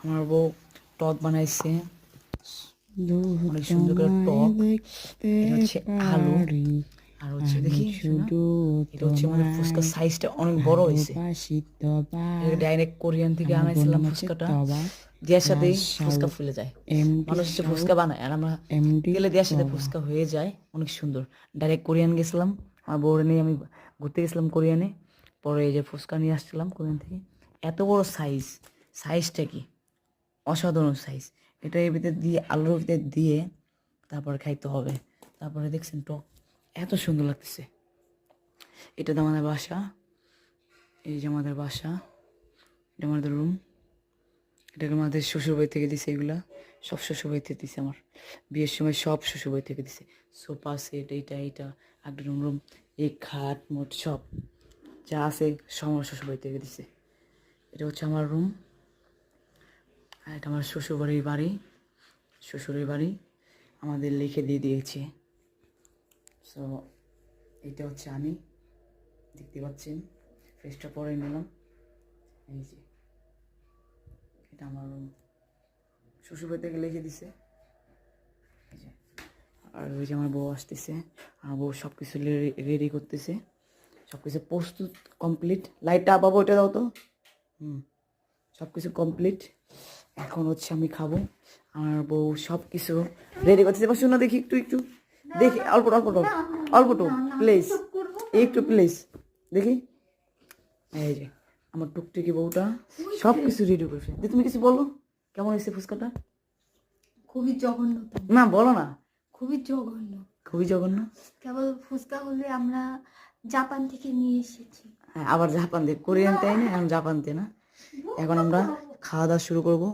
আমার বউ টক বানাইছে, অনেক সুন্দর করে টক। এটা হচ্ছে আলু, আর হচ্ছে দেখি শোনা, এটা হচ্ছে আমাদের ফুচকার সাইজটা অনেক বড় হয়েছে। ডাইরেক্ট কোরিয়ান থেকে আনাইছিলাম ফুচকাটা। দেওয়ার সাথেই ফুচকা ফুলে যায়। মানুষ হচ্ছে ফুচকা বানায়, আর আমরা গেলে দেওয়ার সাথে ফুচকা হয়ে যায়, অনেক সুন্দর। ডাইরেক্ট কোরিয়ান গেছিলাম, আমার বউরে নিয়ে আমি ঘুরতে গেছিলাম কোরিয়ানে। পরে এই যে ফুচকা নিয়ে আসছিলাম কোরিয়ান থেকে, এত বড় সাইজ, সাইজটা কি অসাধারণ সাইজ। এটা এর ভিতরে দিয়ে, আলুর ভিতরে দিয়ে তারপরে খাইতে হবে। তারপরে দেখছেন টক, এত সুন্দর লাগতেছে। এটা তো আমাদের বাসা, এই যে আমাদের বাসা, এটা আমাদের রুম। এটা আমাদের শ্বশুরবাড়ি থেকে দিছে, এগুলা সব শ্বশুরবাড়ি থেকে দিছে। আমার বিয়ের সময় সব শ্বশুরবাড়ি থেকে দিছে। সোফা সেট, এইটা একটা রুম, এই খাট মোট সব যা আছে সব আমার শ্বশুরবাড়ি থেকে দিছে। এটা হচ্ছে আমার রুম, আর এটা আমার শ্বশুরবাড়ির বাড়ি, শ্বশুরের বাড়ি আমাদের লিখে দিয়ে দিয়েছে। সো এইটা হচ্ছে আমি, দেখতে পাচ্ছেন ফ্রেশটা পরে নিলাম। এই যে এটা আমার রুম, শ্বশুরবাড়ি থেকে লিখে দিছে। এই যে, আর ওই যে আমার বউ আসতেছে, আমার বউ সব কিছু রেডি করতেছে, সব কিছু প্রস্তুত কমপ্লিট। লাইটটা পাবো, ওইটা দাও তো। সব কিছু কমপ্লিট, এখন হচ্ছে আমি খাবো। আমার বউ সব কিছু রেডি করতেছে। এবার শুনো, দেখি একটু একটু দেখি, অল্প অল্প অল্প প্লিজ, একটু প্লিজ দেখি। এই যে আমার টুকটুকি বউটা সব কিছু রেডি করছে। তুমি কিছু বলো, কেমন হয়েছে ফুচকাটা? খুবই জঘন্য। না বলো না। খুবই জঘন্য, খুবই জঘন্য। কেবল ফুচকা হলে আমরা জাপান থেকে নিয়ে এসেছি। হ্যাঁ, আবার জাপান দিয়ে, কোরিয়ান তাই না, এখন জাপান দিয়ে না। এখন আমরা খাওয়া দাওয়া শুরু করবো।